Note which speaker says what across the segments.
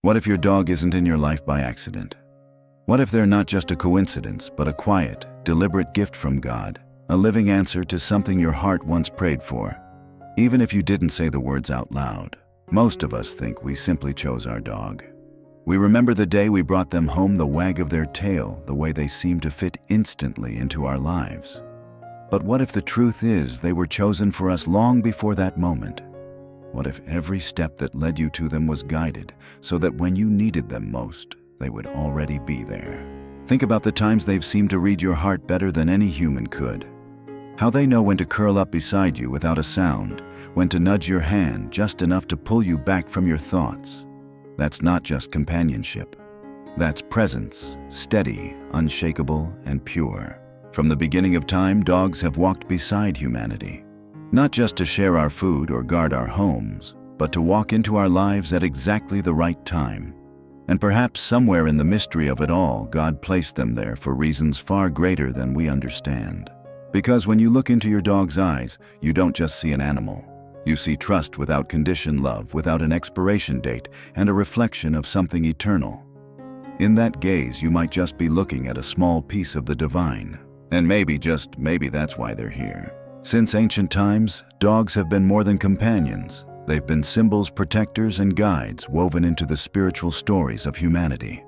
Speaker 1: What if your dog isn't in your life by accident? What if they're not just a coincidence, but a quiet, deliberate gift from God, a living answer to something your heart once prayed for? Even if you didn't say the words out loud, most of us think we simply chose our dog. We remember the day we brought them home, the wag of their tail, the way they seemed to fit instantly into our lives. But what if the truth is they were chosen for us long before that moment? What if every step that led you to them was guided so that when you needed them most, they would already be there? Think about the times they've seemed to read your heart better than any human could. How they know when to curl up beside you without a sound, when to nudge your hand just enough to pull you back from your thoughts. That's not just companionship. That's presence, steady, unshakable, and pure. From the beginning of time, dogs have walked beside humanity. Not just to share our food or guard our homes, but to walk into our lives at exactly the right time. And perhaps somewhere in the mystery of it all, God placed them there for reasons far greater than we understand. Because when you look into your dog's eyes, you don't just see an animal. You see trust without condition, love without an expiration date, and a reflection of something eternal. In that gaze, you might just be looking at a small piece of the divine. And maybe, just maybe, that's why they're here. Since ancient times, dogs have been more than companions. They've been symbols, protectors, and guides woven into the spiritual stories of humanity.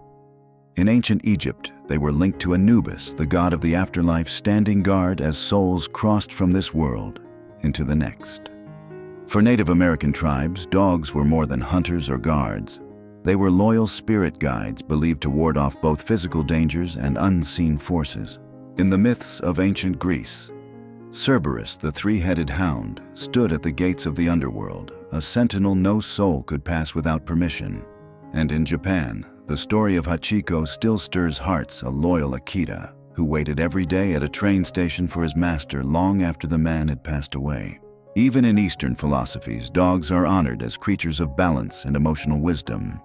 Speaker 1: In ancient Egypt, they were linked to Anubis, the god of the afterlife, standing guard as souls crossed from this world into the next. For Native American tribes, dogs were more than hunters or guards. They were loyal spirit guides believed to ward off both physical dangers and unseen forces. In the myths of ancient Greece, Cerberus, the three-headed hound, stood at the gates of the underworld, a sentinel no soul could pass without permission. And in Japan, the story of Hachiko still stirs hearts, a loyal Akita, who waited every day at a train station for his master long after the man had passed away. Even in Eastern philosophies, dogs are honored as creatures of balance and emotional wisdom.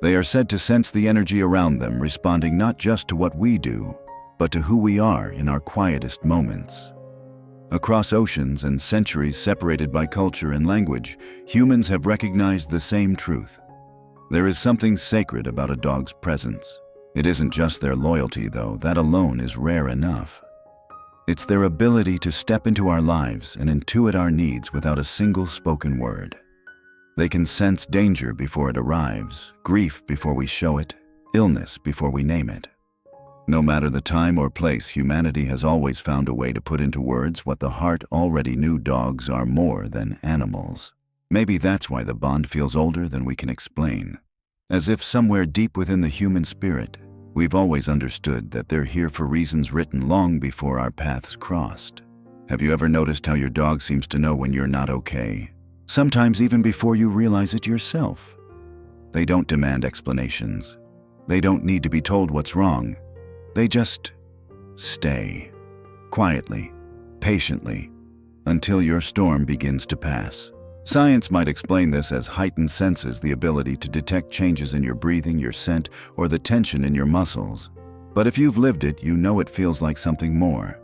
Speaker 1: They are said to sense the energy around them, responding not just to what we do, but to who we are in our quietest moments. Across oceans and centuries separated by culture and language, humans have recognized the same truth. There is something sacred about a dog's presence. It isn't just their loyalty, though. That alone is rare enough. It's their ability to step into our lives and intuit our needs without a single spoken word. They can sense danger before it arrives, grief before we show it, illness before we name it. No matter the time or place, humanity has always found a way to put into words what the heart already knew: dogs are more than animals. Maybe that's why the bond feels older than we can explain. As if somewhere deep within the human spirit, we've always understood that they're here for reasons written long before our paths crossed. Have you ever noticed how your dog seems to know when you're not okay? Sometimes even before you realize it yourself. They don't demand explanations. They don't need to be told what's wrong. They just stay, quietly, patiently, until your storm begins to pass. Science might explain this as heightened senses, the ability to detect changes in your breathing, your scent, or the tension in your muscles. But if you've lived it, you know it feels like something more.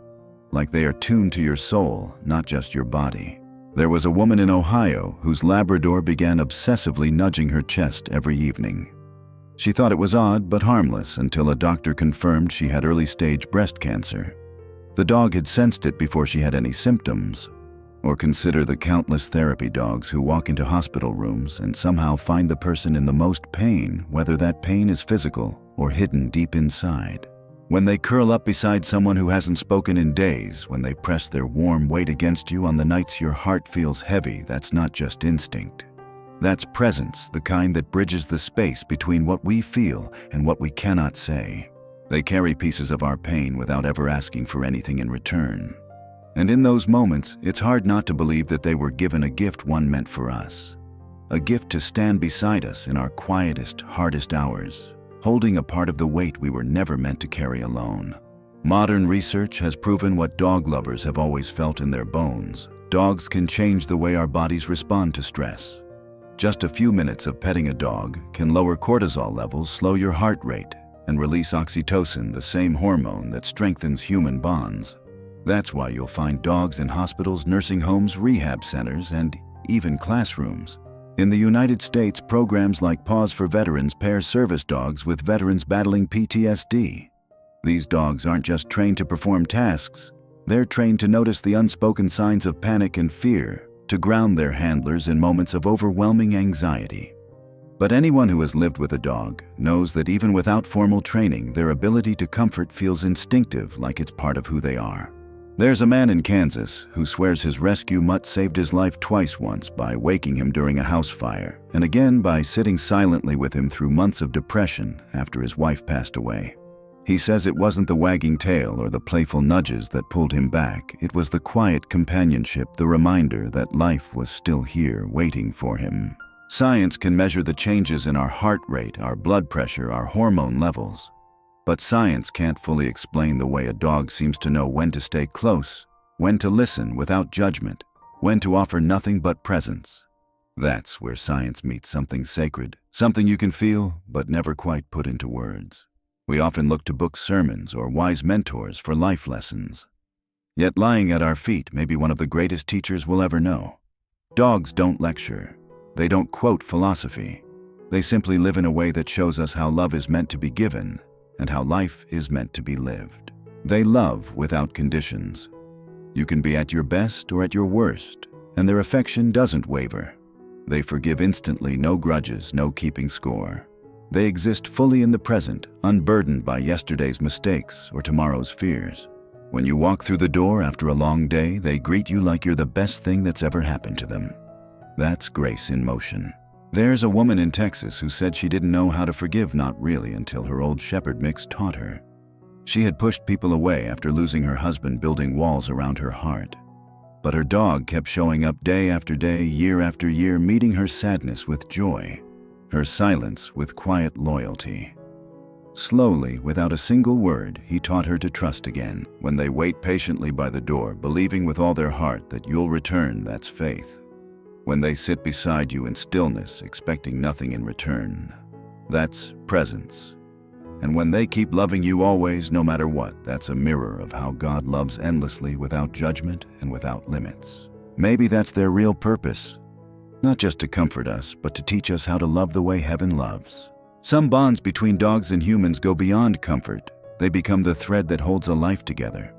Speaker 1: Like they are tuned to your soul, not just your body. There was a woman in Ohio whose Labrador began obsessively nudging her chest every evening. She thought it was odd but harmless until a doctor confirmed she had early-stage breast cancer. The dog had sensed it before she had any symptoms. Or consider the countless therapy dogs who walk into hospital rooms and somehow find the person in the most pain, whether that pain is physical or hidden deep inside. When they curl up beside someone who hasn't spoken in days, when they press their warm weight against you on the nights your heart feels heavy, that's not just instinct. That's presence, the kind that bridges the space between what we feel and what we cannot say. They carry pieces of our pain without ever asking for anything in return. And in those moments, it's hard not to believe that they were given a gift one meant for us. A gift to stand beside us in our quietest, hardest hours, holding a part of the weight we were never meant to carry alone. Modern research has proven what dog lovers have always felt in their bones. Dogs can change the way our bodies respond to stress. Just a few minutes of petting a dog can lower cortisol levels, slow your heart rate, and release oxytocin, the same hormone that strengthens human bonds. That's why you'll find dogs in hospitals, nursing homes, rehab centers, and even classrooms. In the United States, programs like Pause for Veterans pair service dogs with veterans battling PTSD. These dogs aren't just trained to perform tasks, they're trained to notice the unspoken signs of panic and fear, to ground their handlers in moments of overwhelming anxiety. But anyone who has lived with a dog knows that even without formal training, their ability to comfort feels instinctive, like it's part of who they are. There's a man in Kansas who swears his rescue mutt saved his life twice, once by waking him during a house fire, and again by sitting silently with him through months of depression after his wife passed away. He says it wasn't the wagging tail or the playful nudges that pulled him back, it was the quiet companionship, the reminder that life was still here waiting for him. Science can measure the changes in our heart rate, our blood pressure, our hormone levels. But science can't fully explain the way a dog seems to know when to stay close, when to listen without judgment, when to offer nothing but presence. That's where science meets something sacred, something you can feel but never quite put into words. We often look to books, sermons, or wise mentors for life lessons. Yet lying at our feet may be one of the greatest teachers we'll ever know. Dogs don't lecture. They don't quote philosophy. They simply live in a way that shows us how love is meant to be given and how life is meant to be lived. They love without conditions. You can be at your best or at your worst, and their affection doesn't waver. They forgive instantly, no grudges, no keeping score. They exist fully in the present, unburdened by yesterday's mistakes or tomorrow's fears. When you walk through the door after a long day, they greet you like you're the best thing that's ever happened to them. That's grace in motion. There's a woman in Texas who said she didn't know how to forgive, not really, until her old shepherd mix taught her. She had pushed people away after losing her husband, building walls around her heart. But her dog kept showing up day after day, year after year, meeting her sadness with joy, her silence with quiet loyalty. Slowly, without a single word, he taught her to trust again. When they wait patiently by the door, believing with all their heart that you'll return, that's faith. When they sit beside you in stillness, expecting nothing in return, that's presence. And when they keep loving you always, no matter what, that's a mirror of how God loves endlessly, without judgment and without limits. Maybe that's their real purpose. Not just to comfort us, but to teach us how to love the way heaven loves. Some bonds between dogs and humans go beyond comfort. They become the thread that holds a life together.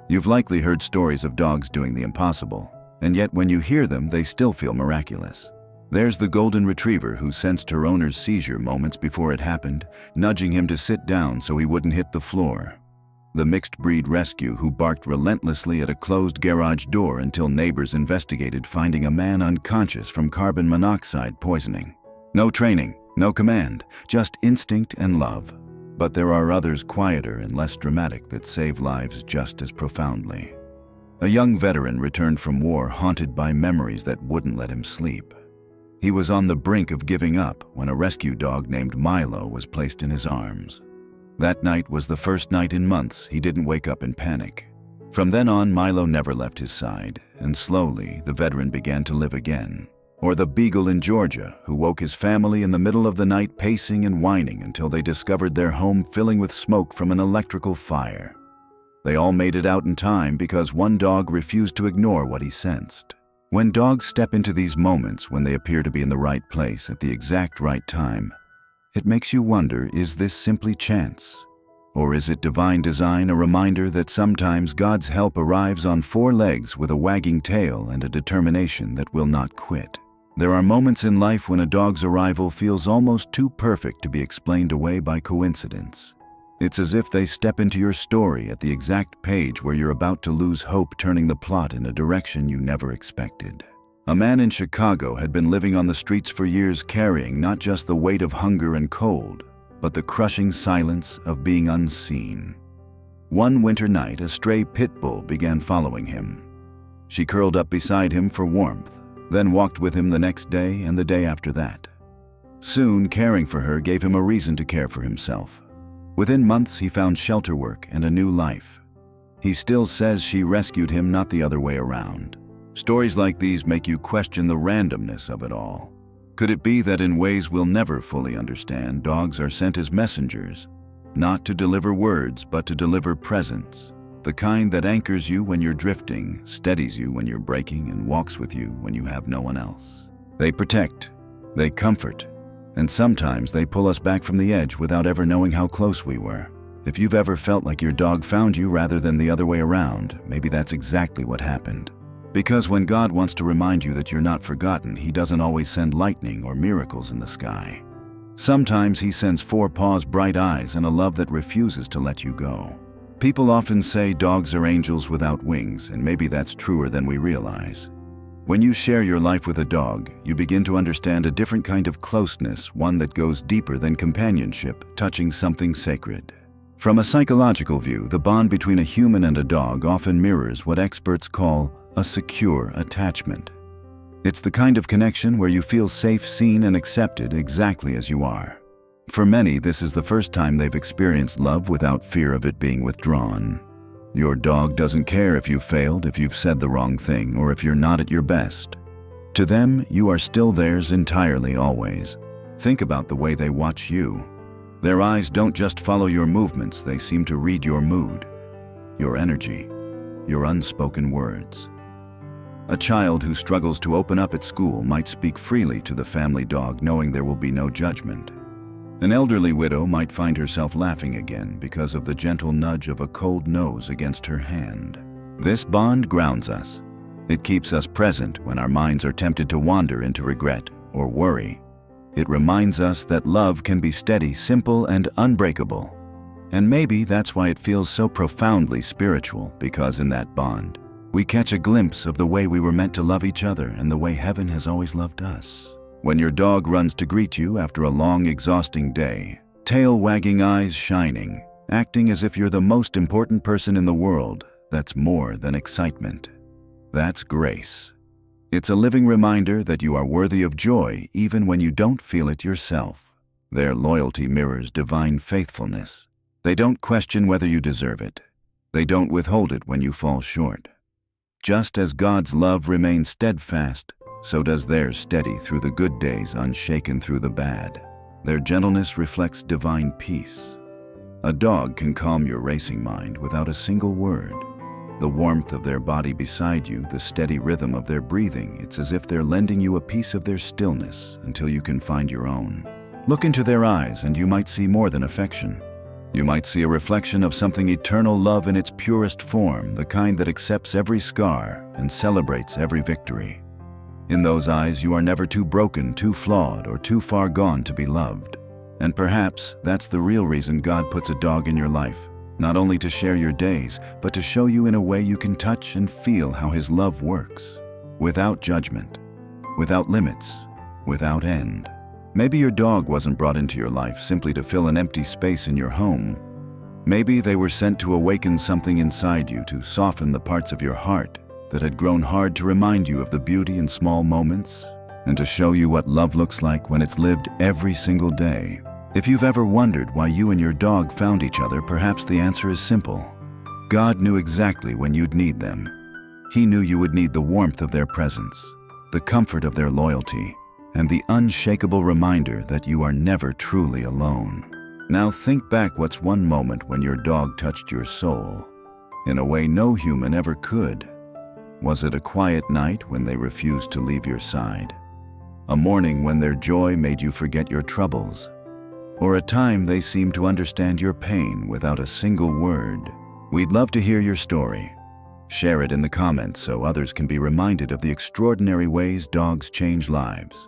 Speaker 1: You've likely heard stories of dogs doing the impossible, and yet when you hear them, they still feel miraculous. There's the golden retriever who sensed her owner's seizure moments before it happened, nudging him to sit down so he wouldn't hit the floor. The mixed breed rescue who barked relentlessly at a closed garage door until neighbors investigated, finding a man unconscious from carbon monoxide poisoning. No training, no command, just instinct and love. But there are others quieter and less dramatic that save lives just as profoundly. A young veteran returned from war, haunted by memories that wouldn't let him sleep. He was on the brink of giving up when a rescue dog named Milo was placed in his arms. That night was the first night in months he didn't wake up in panic. From then on, Milo never left his side, and slowly the veteran began to live again. Or the beagle in Georgia, who woke his family in the middle of the night, pacing and whining until they discovered their home filling with smoke from an electrical fire. They all made it out in time because one dog refused to ignore what he sensed. When dogs step into these moments, when they appear to be in the right place at the exact right time, it makes you wonder, is this simply chance? Or is it divine design, a reminder that sometimes God's help arrives on four legs with a wagging tail and a determination that will not quit? There are moments in life when a dog's arrival feels almost too perfect to be explained away by coincidence. It's as if they step into your story at the exact page where you're about to lose hope, turning the plot in a direction you never expected. A man in Chicago had been living on the streets for years, carrying not just the weight of hunger and cold, but the crushing silence of being unseen. One winter night, a stray pit bull began following him. She curled up beside him for warmth, then walked with him the next day and the day after that. Soon, caring for her gave him a reason to care for himself. Within months, he found shelter work and a new life. He still says she rescued him, not the other way around. Stories like these make you question the randomness of it all. Could it be that in ways we'll never fully understand, dogs are sent as messengers, not to deliver words, but to deliver presence, the kind that anchors you when you're drifting, steadies you when you're breaking, and walks with you when you have no one else? They protect, They comfort, and sometimes they pull us back from the edge without ever knowing how close we were. If you've ever felt like your dog found you rather than the other way around, maybe that's exactly what happened. Because when God wants to remind you that you're not forgotten, He doesn't always send lightning or miracles in the sky. Sometimes He sends 4 paws, bright eyes, and a love that refuses to let you go. People often say dogs are angels without wings, and maybe that's truer than we realize. When you share your life with a dog, you begin to understand a different kind of closeness, one that goes deeper than companionship, touching something sacred. From a psychological view, the bond between a human and a dog often mirrors what experts call a secure attachment. It's the kind of connection where you feel safe, seen, and accepted exactly as you are. For many, this is the first time they've experienced love without fear of it being withdrawn. Your dog doesn't care if you've failed, if you've said the wrong thing, or if you're not at your best. To them, you are still theirs entirely, always. Think about the way they watch you. Their eyes don't just follow your movements, they seem to read your mood, your energy, your unspoken words. A child who struggles to open up at school might speak freely to the family dog, knowing there will be no judgment. An elderly widow might find herself laughing again because of the gentle nudge of a cold nose against her hand. This bond grounds us. It keeps us present when our minds are tempted to wander into regret or worry. It reminds us that love can be steady, simple, and unbreakable. And maybe that's why it feels so profoundly spiritual, because in that bond, we catch a glimpse of the way we were meant to love each other and the way heaven has always loved us. When your dog runs to greet you after a long, exhausting day, tail wagging, eyes shining, acting as if you're the most important person in the world, that's more than excitement. That's grace. It's a living reminder that you are worthy of joy even when you don't feel it yourself. Their loyalty mirrors divine faithfulness. They don't question whether you deserve it. They don't withhold it when you fall short. Just as God's love remains steadfast, so does theirs, steady through the good days, unshaken through the bad. Their gentleness reflects divine peace. A dog can calm your racing mind without a single word. The warmth of their body beside you, the steady rhythm of their breathing, it's as if they're lending you a piece of their stillness until you can find your own. Look into their eyes and you might see more than affection. You might see a reflection of something eternal, love in its purest form, the kind that accepts every scar and celebrates every victory. In those eyes, you are never too broken, too flawed, or too far gone to be loved. And perhaps that's the real reason God puts a dog in your life. Not only to share your days, but to show you in a way you can touch and feel how His love works. Without judgment, without limits, without end. Maybe your dog wasn't brought into your life simply to fill an empty space in your home. Maybe they were sent to awaken something inside you, to soften the parts of your heart that had grown hard, to remind you of the beauty in small moments, and to show you what love looks like when it's lived every single day. If you've ever wondered why you and your dog found each other, perhaps the answer is simple. God knew exactly when you'd need them. He knew you would need the warmth of their presence, the comfort of their loyalty, and the unshakable reminder that you are never truly alone. Now think back, what's one moment when your dog touched your soul in a way no human ever could? Was it a quiet night when they refused to leave your side? A morning when their joy made you forget your troubles? Or a time they seemed to understand your pain without a single word? We'd love to hear your story. Share it in the comments so others can be reminded of the extraordinary ways dogs change lives.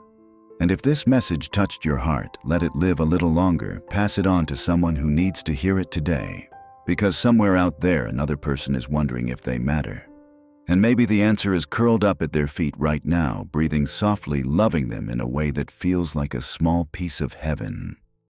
Speaker 1: And if this message touched your heart, let it live a little longer. Pass it on to someone who needs to hear it today. Because somewhere out there, another person is wondering if they matter. And maybe the answer is curled up at their feet right now, breathing softly, loving them in a way that feels like a small piece of heaven.